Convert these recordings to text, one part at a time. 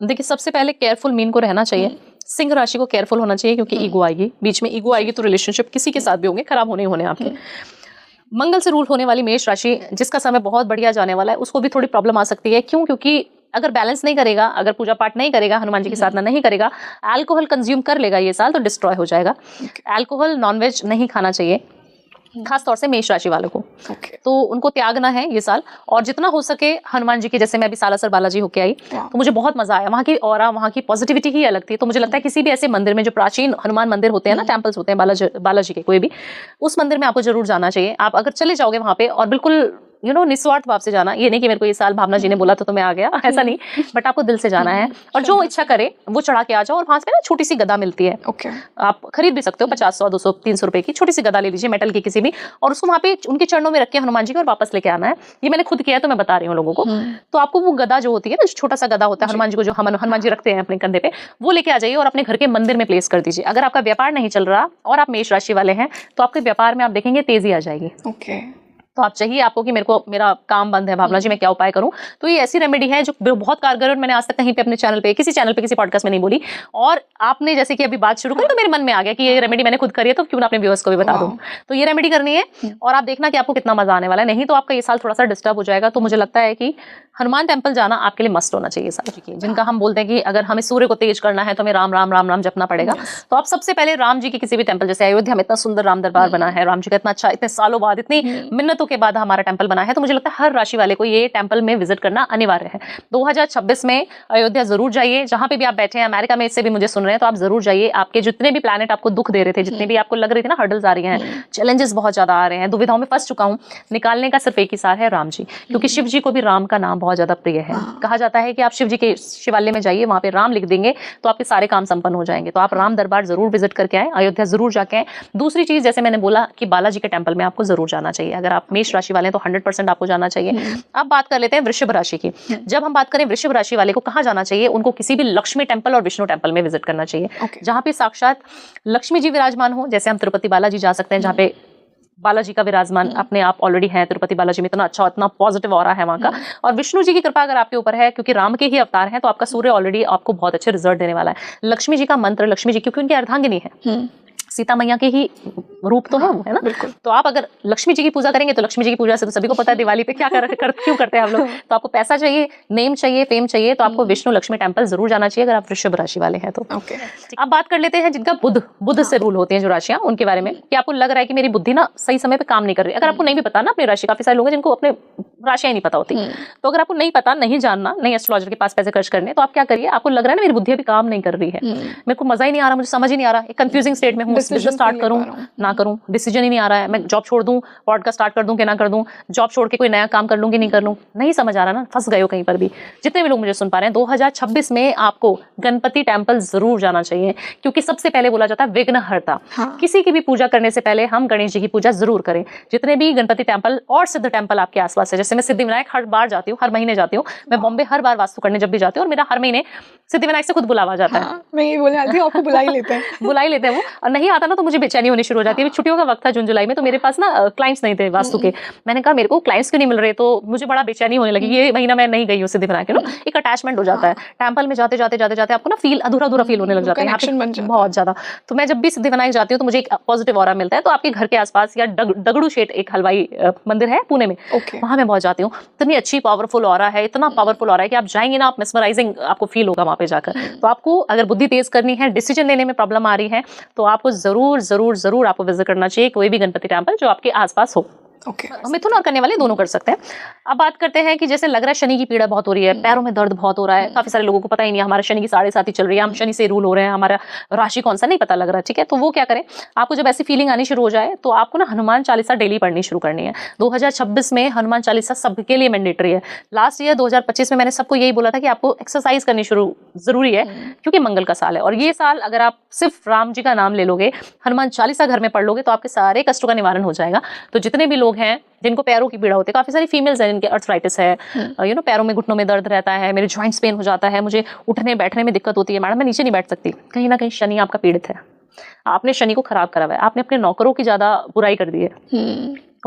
देखिए, सबसे पहले केयरफुल मीन को रहना चाहिए। सिंह राशि को केयरफुल होना चाहिए, क्योंकि ईगो आएगी, बीच में ईगो आएगी तो रिलेशनशिप किसी के साथ भी होंगे, खराब होने होने आपके। मंगल से रूल होने वाली मेष राशि, जिसका समय बहुत बढ़िया जाने वाला है, उसको भी थोड़ी प्रॉब्लम आ सकती है। क्यों? क्योंकि अगर बैलेंस नहीं करेगा, अगर पूजा पाठ नहीं करेगा, हनुमान जी की साधना नहीं करेगा, अल्कोहल कंज्यूम कर लेगा ये साल, तो डिस्ट्रॉय हो जाएगा। अल्कोहल, नॉनवेज नहीं खाना चाहिए, खास तौर से मेष राशि वालों को। तो उनको त्यागना है ये साल, और जितना हो सके हनुमान जी के, जैसे मैं अभी सालासर बालाजी होके आई, तो मुझे बहुत मजा आया। वहाँ की ऑरा, वहाँ की पॉजिटिविटी ही अलग थी। तो मुझे लगता है किसी भी ऐसे मंदिर में, जो प्राचीन हनुमान मंदिर होते हैं ना, टेम्पल्स होते हैं बालाजी के कोई भी, उस मंदिर में आपको जरूर जाना चाहिए। आप अगर चले जाओगे वहाँ पे, और बिल्कुल निस्वार्थ भाव से जाना, ये नहीं कि मेरे को ये साल भावना जी ने बोला तो मैं आ गया, ऐसा नहीं, बट आपको दिल से जाना है, और जो इच्छा करे वो चढ़ा के आ जाओ। और वहां पे ना छोटी सी गदा मिलती है, आप खरीद भी सकते हो, 50, 100, 200, 300 रुपए की छोटी सी गदा ले लीजिए, मेटल की किसी भी, और उसको वहां पे उनके चरणों में रख के हनुमान जी को और वापस लेके आना है। ये मैंने खुद किया है, तो मैं बता रही हूँ लोगों को। तो आपको वो गदा जो होती है ना, छोटा सा गदा होता है हनुमान जी को, जो हनुमान जी रखते हैं अपने कंधे पे, वो लेके आ जाइए और अपने घर के मंदिर में प्लेस कर दीजिए। अगर आपका व्यापार नहीं चल रहा और आप मेष राशि वाले हैं, तो आपके व्यापार में आप देखेंगे तेजी आ जाएगी। तो आप चाहिए आपको कि मेरा काम बंद है भावना जी, मैं क्या उपाय करूं, तो ये ऐसी रेमेडी है जो बहुत कारगर है, और मैंने आज तक कहीं पे अपने चैनल पे, किसी पॉडकास्ट में नहीं बोली। और आपने जैसे कि अभी बात शुरू करी, तो मेरे मन में आ गया कि ये रेमेडी मैंने खुद करी है, तो क्यों ना अपने व्यूअर्स को भी बता दूं। तो ये रेमेडी करनी है, और आप देखना कि आपको कितना मजा आने वाला है। नहीं तो आपका ये साल थोड़ा सा डिस्टर्ब हो जाएगा। तो मुझे लगता है कि हनुमान टेम्पल जाना आपके लिए मस्ट होना चाहिए साल। जिनका हम बोलते हैं कि अगर हमें सूर्य को तेज करना है, तो हमें राम राम राम राम जपना पड़ेगा। तो आप सबसे पहले राम जी के किसी भी टेम्पल, जैसे अयोध्या में इतना सुंदर राम दरबार बना है, राम जी का इतना अच्छा, इतने सालों बाद, इतनी मिन्नतों के बाद हमारा टेम्पल बना है, तो मुझे लगता है हर राशि वाले को ये टेम्पल में विजिट करना अनिवार्य है। 2026 में अयोध्या जरूर जाइए। जहां पे भी आप बैठे हैं, अमेरिका में इससे भी मुझे सुन रहे हैं, तो आप जरूर जाइए। आपके जितने भी प्लैनेट आपको दुख दे रहे थे, जितने भी आपको लग रही थी ना हर्डल्स आ रही हैं, चैलेंजेस बहुत ज्यादा आ रहे हैं, दुविधाओं में फंस चुका हूं, निकालने का सिर्फ एक ही सार है, राम जी। क्योंकि शिव जी को भी राम का नाम बहुत ज्यादा प्रिय है। कहा जाता है कि आप शिव जी के शिवालय में जाइए, वहां पे राम लिख देंगे तो आपके सारे काम संपन्न हो जाएंगे। तो आप राम दरबार जरूर विजिट करके आए, अयोध्या जरूर जाके आए। दूसरी चीज, जैसे मैंने बोला कि बालाजी के टेम्पल में आपको जरूर जाना चाहिए। अगर आप मेष राशि वाले हैं तो 100% आपको जाना चाहिए। अब बात कर लेते हैं वृषभ राशि की। जब हम बात करें वृषभ राशि वाले को कहाँ जाना चाहिए, उनको किसी भी लक्ष्मी टेम्पल और विष्णु टेम्पल में विजिट करना चाहिए, जहां पे साक्षात लक्ष्मी जी विराजमान हो। जैसे हम तिरुपति बालाजी जा सकते हैं, जहाँ पे बालाजी का विराजमान अपने आप ऑलरेडी है। तिरुपति बालाजी में इतना अच्छा, इतना पॉजिटिव ऑरा है वहां का। और विष्णु जी की कृपा अगर आपके ऊपर है, क्योंकि राम के ही अवतार हैं, तो आपका सूर्य ऑलरेडी आपको बहुत अच्छे रिजल्ट देने वाला है। लक्ष्मी जी का मंत्र, लक्ष्मी जी क्योंकि उनकी अर्धांगिनी है, सीता मैया के ही रूप तो है वो, है ना। तो आप अगर लक्ष्मी जी की पूजा करेंगे, तो लक्ष्मी जी की पूजा से तो सभी को पता है दिवाली पे क्या क्यों करते हैं हम लोग। तो आपको पैसा चाहिए, नेम चाहिए, फेम चाहिए, तो आपको विष्णु लक्ष्मी टेम्पल जरूर जाना चाहिए, अगर आप वृषभ राशि वाले हैं तो। अब बात कर लेते हैं जिनका बुध से रूल होते हैं जो राशियां, उनके बारे में। कि आपको लग रहा है कि मेरी बुद्धि ना सही समय पे काम नहीं कर रही। अगर आपको नहीं भी पता ना अपनी राशि, काफी सारे लोग हैं जिनको अपने राशियां नहीं पता होती, तो अगर आपको नहीं पता, नहीं जानना, नहीं एस्ट्रोलॉजर के पास पैसे खर्च करने, तो आप क्या करिए, आपको लग रहा है ना मेरी बुद्धि अभी काम नहीं कर रही है, मेरे को मजा ही नहीं आ रहा, मुझे समझ ही नहीं आ रहा, एक कंफ्यूजिंग स्टेट में हूँ, बिजनेस स्टार्ट करूं ना करूं, डिसीजन ही नहीं आ रहा है, मैं जॉब छोड़ दूं, पॉडकास्ट स्टार्ट कर दूं कि ना कर दूं, जॉब छोड़ के कोई नया काम कर लूं कि नहीं कर लूं, नहीं समझ आ रहा ना, फंस गए हो कहीं पर भी। जितने भी लोग मुझे सुन पा रहे हैं, 2026 में आपको गणपति टेम्पल जरूर जाना चाहिए, क्योंकि सबसे पहले बोला जाता है विघ्नहर्ता। किसी की भी पूजा करने से पहले हम गणेश जी की पूजा जरूर करें। जितने भी गणपति टेम्पल और सिद्ध टेम्पल आपके आसपास है, जैसे मैं सिद्धिविनायक हर बार जाती हूँ, हर महीने जाती हूँ, मैं बॉम्बे हर बार वास्तु करने जब भी जाती हूँ, और मेरा हर महीने सिद्धिविनायक से खुद बुलावा जाता है। मैं ये बोलने आती हूँ, आपको बुला ही लेते हैं बुला ही लेते हैं वो, और नहीं आता ना तो मुझे बेचैनी होनी शुरू हो जाती है। छुट्टियों का वक्त था जून जुलाई में, तो मेरे पास ना क्लाइंट्स नहीं थे वास्तु के। मैंने कहा मेरे को क्लाइंट्स क्यों नहीं मिल रहे, तो मुझे बड़ा बेचैनी होने लगी। ये महीना मैं नहीं गई हूँ सिद्धिविनायक, एक अटैचमेंट हो जाता है टेम्पल में जाते जाते आपको ना फील अधूरा फील होने लग जाता है बहुत ज्यादा। तो मैं जब भी सिद्धिविनायक जाती हूँ तो मुझे एक पॉजिटिव ऑरा मिलता है। तो आपके घर के आसपास या दगड़ू शेठ एक हलवाई मंदिर है पुणे में, वहां मैं बहुत जाती हूँ। इतनी अच्छी पावरफुल ऑरा है, इतना पावरफुल ऑरा है कि आप जाएंगे ना, आप मेस्मराइजिंग आपको फील होगा वहां पे जाकर। तो आपको अगर बुद्धि तेज करनी है, डिसीजन लेने में प्रॉब्लम आ रही है, तो आपको जरूर आपको विजिट करना चाहिए कोई भी गणपति टेम्पल जो आपके आसपास हो। मिथुन और कन्या वाले दोनों कर सकते हैं। अब बात करते हैं कि जैसे लग रहा है शनि की पीड़ा बहुत हो रही है, पैरों में दर्द बहुत हो रहा है, काफी सारे लोगों को पता ही नहीं है हमारा शनि की 7.5 चल रही है, हम शनि से रूल हो रहे हैं, हमारा राशि कौन सा नहीं पता लग रहा है, ठीक है। तो वो क्या करें, आपको जब ऐसी फीलिंग आनी शुरू हो जाए, तो आपको ना हनुमान चालीसा डेली पढ़नी शुरू करनी है। 2026 में हनुमान चालीसा सबके लिए मैंडेटरी है। लास्ट ईयर 2025 में मैंने सबको यही बोला था कि आपको एक्सरसाइज करनी जरूरी है, क्योंकि मंगल का साल है। और ये साल अगर आप सिर्फ राम जी का नाम ले लोगे, हनुमान चालीसा घर में पढ़ लोगे, तो आपके सारे कष्टों का निवारण हो जाएगा। तो जितने भी लोग हैं जिनको पैरों की पीड़ा होती है, काफी सारी फीमेल्स हैं जिनके अर्थराइटिस है, पैरों में घुटनों में दर्द रहता है, मेरे जॉइंट्स पेन हो जाता है, मुझे उठने बैठने में दिक्कत होती है, मैडम मैं नीचे नहीं बैठ सकती, कहीं ना कहीं शनि आपका पीड़ित है, आपने शनि को खराब करा हुआ है, आपने अपने नौकरों की ज्यादा बुराई कर दी है,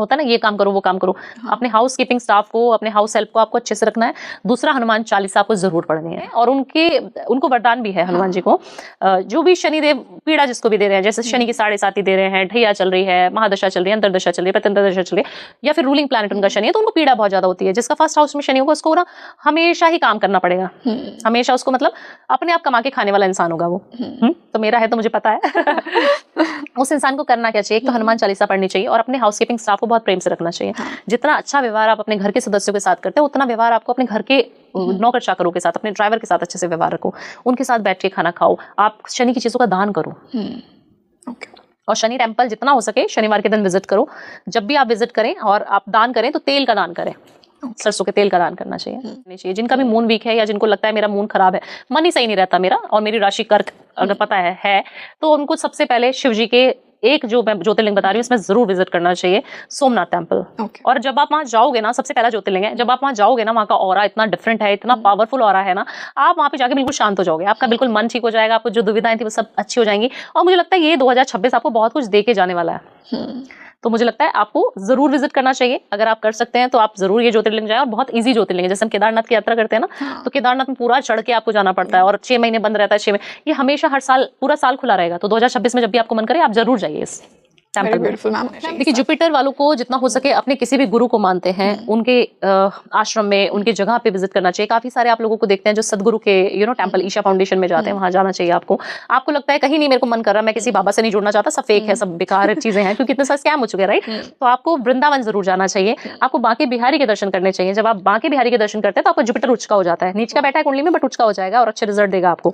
होता है ना, ये काम करो वो काम करो। अपने हाउस कीपिंग स्टाफ को, अपने हाउस हेल्प को आपको अच्छे से रखना है। दूसरा, हनुमान चालीसा आपको जरूर पढ़नी है। और उनको वरदान भी है हनुमान जी को, जो भी शनिदेव पीड़ा जिसको भी दे रहे हैं, जैसे शनि की 7.5 दे रहे हैं, ढैया चल रही है, महादशा चल रही है, अंतरदशा चल रही है, प्रत्यंतरदशा चल रही है, या फिर रूलिंग प्लैनेट उनका शनि है, तो उनको पीड़ा बहुत ज्यादा होती है। जिसका फर्स्ट हाउस में शनि होगा उसको ना हमेशा ही काम करना पड़ेगा, हमेशा उसको, मतलब अपने आप कमा के खाने वाला इंसान होगा वो। तो मेरा है तो मुझे पता है। उस इंसान को करना क्या चाहिए, एक तो हनुमान चालीसा पढ़नी चाहिए और अपने हाउस कीपिंग स्टाफ को बहुत प्रेम से रखना चाहिए। जितना अच्छा व्यवहार आप अपने घर के सदस्यों के साथ करते हैं, उतना व्यवहार आपको अपने घर के नौकर चाकरों के साथ, अपने ड्राइवर के साथ अच्छे से व्यवहार रखो, उनके साथ बैठ के खाना खाओ, आप शनि की चीजों का दान करो। और शनि टेम्पल जितना हो सके शनिवार के दिन विजिट करो। जब भी आप विजिट करें और आप दान करें तो तेल का दान करें, सरसों के तेल का दान करना चाहिए। जिनका भी मून वीक है या जिनको लगता है मेरा मून खराब है, मन ही सही नहीं रहता मेरा, और मेरी राशि कर्क अगर पता है तो उनको सबसे पहले शिव जी के एक जो मैं ज्योतिर्लिंग बता रही हूँ इसमें जरूर विजिट करना चाहिए, सोमनाथ टेम्पल। और जब आप वहाँ जाओगे ना, सबसे पहला ज्योतिर्लिंग है, जब आप वहाँ जाओगे ना, वहाँ का ऑरा इतना डिफरेंट है, इतना पावरफुल ऑरा है ना, आप वहाँ पे जाके बिल्कुल शांत हो जाओगे, आपका बिल्कुल मन ठीक हो जाएगा, आपको जो दुविधाएं थी वो सब अच्छी हो जाएंगी। और मुझे लगता है ये 2026 आपको बहुत कुछ दे के जाने वाला है। तो मुझे लगता है आपको जरूर विजिट करना चाहिए। अगर आप कर सकते हैं तो आप जरूर ये ज्योतिर्लिंग जाएं। और बहुत इजी ज्योतिर्लिंग है, जैसे हम केदारनाथ की यात्रा करते हैं ना, तो केदारनाथ में पूरा चढ़ के आपको जाना पड़ता है और 6 महीने बंद रहता है। 6 महीने ये हमेशा हर साल पूरा साल खुला रहेगा। तो 2026 में जब भी आपको मन करे आप जरूर जाइए इस टेम्पल में। देखिए, जुपिटर वालों को जितना हो सके अपने किसी भी गुरु को मानते हैं, उनके आश्रम में, उनके जगह पे विजिट करना चाहिए। काफी सारे आप लोगों को देखते हैं जो सदगुरु के टेम्पल ईशा फाउंडेशन में जाते हैं, वहां जाना चाहिए आपको। आपको लगता है कहीं नहीं मेरे को मन कर रहा, मैं किसी बाबा से नहीं जुड़ना चाहता, सब फेक है, सब बेकार चीजें हैं, क्योंकि इतने सारे स्कैम हो चुके हैं, राइट। तो आपको वृंदावन जरूर जाना चाहिए, आपको बांके बिहारी के दर्शन करने चाहिए। जब आप बांके बिहारी के दर्शन करते हैं तो आपको जुपिटर उच्च का हो जाता है, नीच का बैठा है कुंडली में, बट उच्च का हो जाएगा और अच्छे रिजल्ट देगा आपको।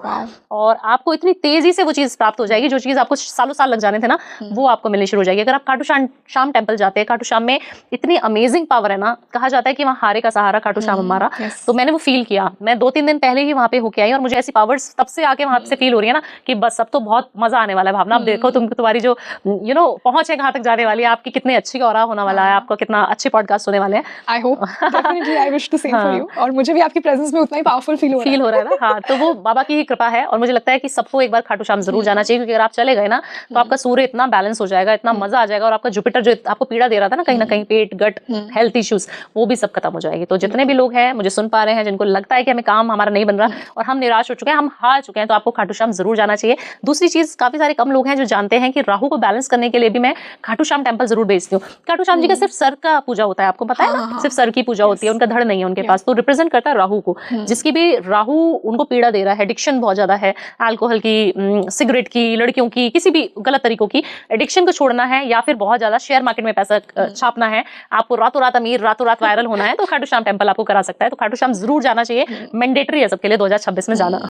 और आपको इतनी तेजी से वो चीज प्राप्त हो जाएगी, जो चीज आपको सालों साल लग जाने थे ना, वो आपको मिलनी शुरू हो जाएगी। अगर आप खाटू श्याम टेम्पल जाते हैं, खाटू श्याम में इतनी अमेजिंग पावर है ना, कहा जाता है कि वहाँ हारे का सहारा खाटू श्याम हमारा। तो मैंने वो फील किया, मैं 2-3 दिन पहले ही वहाँ पे होके आई और मुझे ऐसी पावर्स तब से आके वहाँ से फील हो रही है ना कि बस अब तो बहुत मजा आने वाला है। भावना, आप देखो तुम्हारी जो पहुंच है कहाँ तक जाने वाली है, आपकी कितने अच्छी ऑरा होने वाला है, आपको कितना अच्छे पॉडकास्ट होने वाले हैं। I hope, definitely, I wish to same for you. और मुझे भी आपकी प्रेजेंस में उतना ही पावरफुल फील हो रहा है ना। हाँ, तो वो बाबा की ही कृपा है। और मुझे लगता है कि सबको एक बार खाटू श्याम जरूर जाना चाहिए, क्योंकि अगर आप चले गए ना तो आपका सूर्य इतना बैलेंस हो जाएगा, इतना मजा आ जाएगा, और आपका जुपिटर जो आपको पीड़ा दे रहा था ना कहीं पेट, गट, हेल्थ इश्यूज, वो भी सब खत्म हो जाएगी। तो जितने भी लोग हैं मुझे सुन पा रहे हैं, जिनको लगता है कि हमें काम हमारा नहीं बन रहा और हम निराश हो चुके हैं, हम हार चुके हैं, तो आपको खाटू श्याम जरूर जाना चाहिए। दूसरी चीज, काफी सारे कम लोग हैं जो जानते हैं कि राहु को बैलेंस करने के लिए भी मैं खाटू श्याम टेम्पल जरूर भेजती हूँ। खाटू श्याम जी का सिर्फ सर का पूजा होता है, आपको पता है ना, सिर्फ सर की पूजा होती है, उनका धड़ नहीं है उनके पास, तो रिप्रेजेंट करता है राहु को। जिसकी भी राहु उनको पीड़ा दे रहा है, एडिक्शन बहुत ज्यादा है, अल्कोहल की, सिगरेट की, लड़कियों की, किसी भी गलत तरीकों की एडिक्शन को छोड़ना है, या फिर बहुत ज्यादा शेयर मार्केट में पैसा छापना है, आपको रातों रात अमीर, रातों रात वायरल होना है, तो खाटू श्याम टेम्पल आपको करा सकता है। तो खाटू श्याम जरूर जाना चाहिए, मैंडेटरी है सबके लिए 2026 में जाना।